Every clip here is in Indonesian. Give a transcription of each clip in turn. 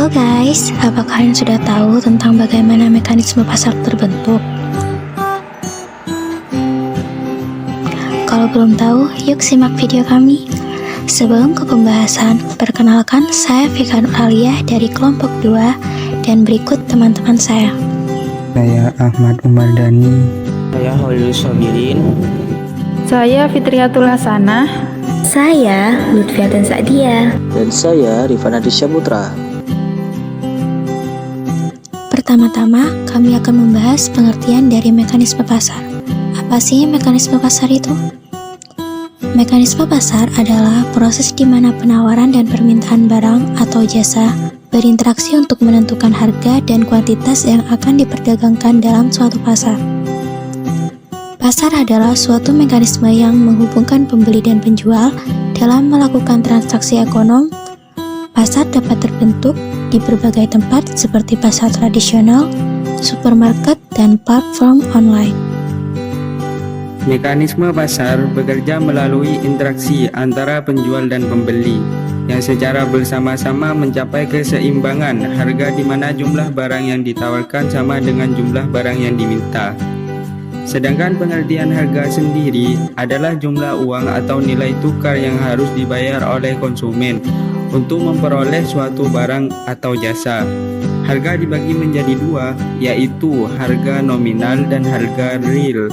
Halo guys, apa kalian sudah tahu tentang bagaimana mekanisme pasar terbentuk? Kalau belum tahu, yuk simak video kami. Sebelum ke pembahasan, perkenalkan saya Vika Nuralia dari kelompok 2 dan berikut teman-teman saya. Saya Ahmad Umar Dhani. Saya Holil Sobirin. Saya Fitriatul Hasanah. Saya Lutfiatin Sa'dia. Dan saya Rifana Disyaputra. Pertama-tama, kami akan membahas pengertian dari mekanisme pasar. Apa sih mekanisme pasar itu? Mekanisme pasar adalah proses di mana penawaran dan permintaan barang atau jasa berinteraksi untuk menentukan harga dan kuantitas yang akan diperdagangkan dalam suatu pasar. Pasar adalah suatu mekanisme yang menghubungkan pembeli dan penjual dalam melakukan transaksi ekonom. Pasar dapat terbentuk di berbagai tempat seperti pasar tradisional, supermarket, dan platform online. Mekanisme pasar bekerja melalui interaksi antara penjual dan pembeli yang secara bersama-sama mencapai keseimbangan harga di mana jumlah barang yang ditawarkan sama dengan jumlah barang yang diminta. Sedangkan pengertian harga sendiri adalah jumlah uang atau nilai tukar yang harus dibayar oleh konsumen untuk memperoleh suatu barang atau jasa. Harga dibagi menjadi dua, yaitu harga nominal dan harga real.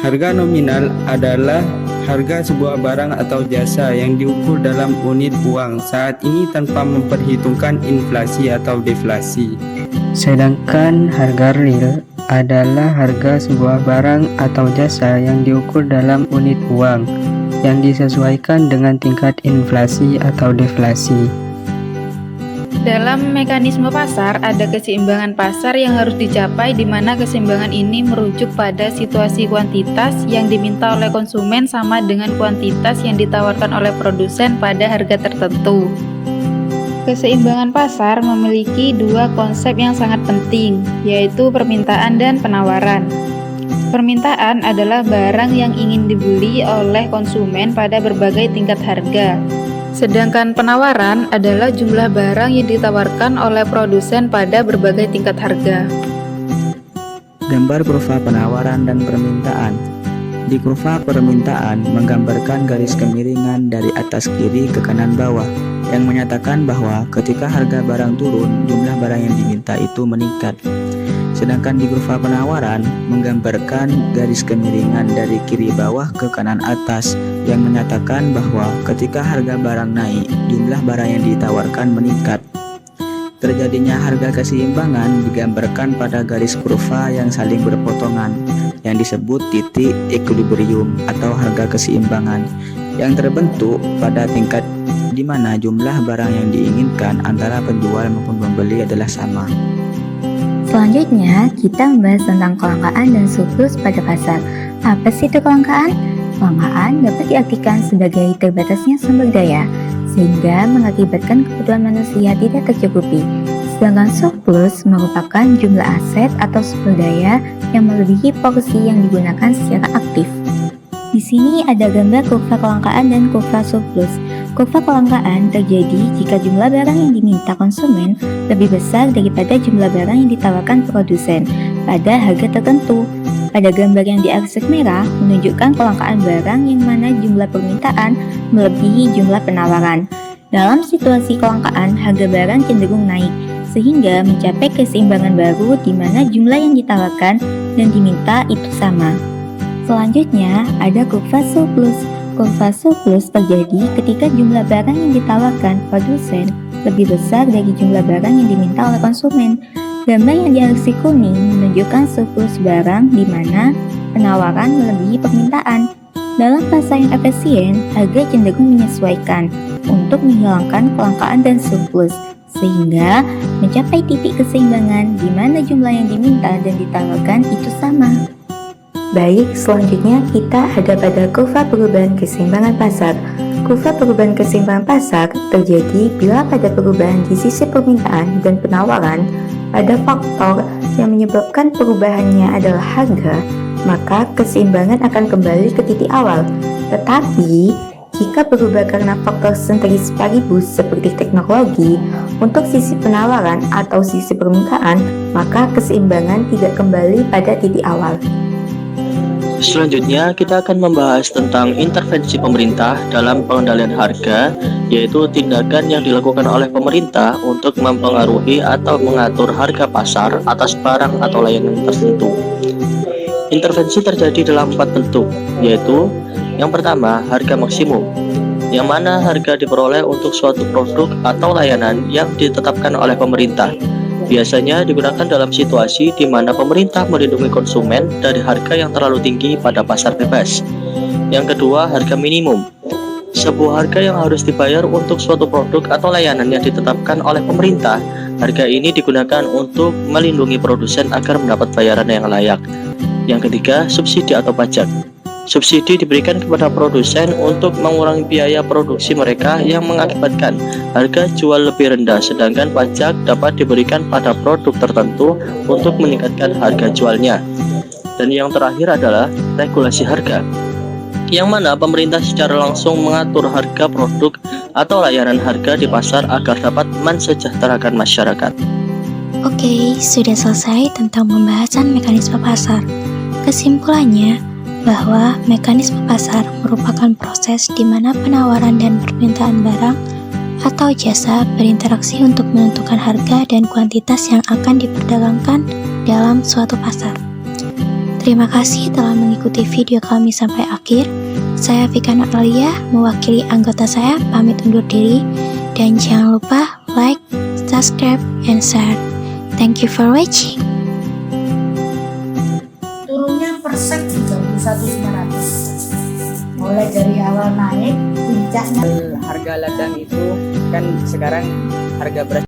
Harga nominal adalah harga sebuah barang atau jasa yang diukur dalam unit uang saat ini tanpa memperhitungkan inflasi atau deflasi. Sedangkan harga real adalah harga sebuah barang atau jasa yang diukur dalam unit uang yang disesuaikan dengan tingkat inflasi atau deflasi. Dalam mekanisme pasar ada keseimbangan pasar yang harus dicapai di mana keseimbangan ini merujuk pada situasi kuantitas yang diminta oleh konsumen sama dengan kuantitas yang ditawarkan oleh produsen pada harga tertentu. Keseimbangan pasar memiliki dua konsep yang sangat penting, yaitu permintaan dan penawaran. Permintaan adalah barang yang ingin dibeli oleh konsumen pada berbagai tingkat harga. Sedangkan penawaran adalah jumlah barang yang ditawarkan oleh produsen pada berbagai tingkat harga. Gambar kurva penawaran dan permintaan. Di kurva permintaan menggambarkan garis kemiringan dari atas kiri ke kanan bawah yang menyatakan bahwa ketika harga barang turun, jumlah barang yang diminta itu meningkat. Sedangkan di kurva penawaran menggambarkan garis kemiringan dari kiri bawah ke kanan atas yang menyatakan bahwa ketika harga barang naik, jumlah barang yang ditawarkan meningkat. Terjadinya harga keseimbangan digambarkan pada garis kurva yang saling berpotongan yang disebut titik equilibrium atau harga keseimbangan yang terbentuk pada tingkat di mana jumlah barang yang diinginkan antara penjual maupun pembeli adalah sama. Selanjutnya, kita membahas tentang kelangkaan dan surplus pada pasar. Apa sih itu kelangkaan? Kelangkaan dapat diartikan sebagai terbatasnya sumber daya, sehingga mengakibatkan kebutuhan manusia tidak tercukupi. Sedangkan surplus merupakan jumlah aset atau sumber daya yang melebihi porsi yang digunakan secara aktif. Di sini ada gambar kurva kelangkaan dan kurva surplus. Kurva kelangkaan terjadi jika jumlah barang yang diminta konsumen lebih besar daripada jumlah barang yang ditawarkan produsen pada harga tertentu. Pada gambar yang diarsir merah menunjukkan kelangkaan barang yang mana jumlah permintaan melebihi jumlah penawaran. Dalam situasi kelangkaan, harga barang cenderung naik, sehingga mencapai keseimbangan baru di mana jumlah yang ditawarkan dan diminta itu sama. Selanjutnya, ada kurva surplus. Kurva surplus terjadi ketika jumlah barang yang ditawarkan produsen lebih besar dari jumlah barang yang diminta oleh konsumen. Gambar yang diarsir kuning menunjukkan surplus barang di mana penawaran melebihi permintaan. Dalam pasar yang efisien, harga cenderung menyesuaikan untuk menghilangkan kelangkaan dan surplus, sehingga mencapai titik keseimbangan di mana jumlah yang diminta dan ditawarkan itu sama. Baik, selanjutnya kita ada pada kurva perubahan keseimbangan pasar. Kurva perubahan keseimbangan pasar terjadi bila pada perubahan di sisi permintaan dan penawaran ada faktor yang menyebabkan perubahannya adalah harga, maka keseimbangan akan kembali ke titik awal. Tetapi, jika berubah karena faktor centris paribus seperti teknologi, Untuk sisi penawaran atau sisi permintaan, maka keseimbangan tidak kembali pada titik awal. Selanjutnya, kita akan membahas tentang intervensi pemerintah dalam pengendalian harga, yaitu tindakan yang dilakukan oleh pemerintah untuk mempengaruhi atau mengatur harga pasar atas barang atau layanan tertentu. Intervensi terjadi dalam 4 bentuk, yaitu yang pertama, harga maksimum, yang mana harga diperoleh untuk suatu produk atau layanan yang ditetapkan oleh pemerintah. Biasanya digunakan dalam situasi di mana pemerintah melindungi konsumen dari harga yang terlalu tinggi pada pasar bebas. Yang kedua, harga minimum. Sebuah harga yang harus dibayar untuk suatu produk atau layanan yang ditetapkan oleh pemerintah. Harga ini digunakan untuk melindungi produsen agar mendapat bayaran yang layak. Yang ketiga, subsidi atau pajak. Subsidi diberikan kepada produsen untuk mengurangi biaya produksi mereka yang mengakibatkan harga jual lebih rendah, sedangkan pajak dapat diberikan pada produk tertentu untuk meningkatkan harga jualnya. Dan yang terakhir adalah regulasi harga, yang mana pemerintah secara langsung mengatur harga produk atau layanan harga di pasar agar dapat mensejahterakan masyarakat. Oke, sudah selesai tentang pembahasan mekanisme pasar. Kesimpulannya, bahwa mekanisme pasar merupakan proses di mana penawaran dan permintaan barang atau jasa berinteraksi untuk menentukan harga dan kuantitas yang akan diperdagangkan dalam suatu pasar. Terima kasih telah mengikuti video kami sampai akhir. Saya Vika Natalia, mewakili anggota saya, pamit undur diri. Dan jangan lupa like, subscribe, and share. Thank you for watching. Turunnya persen 31.900, mulai dari awal naik puncaknya. Harga ladang itu kan sekarang harga beras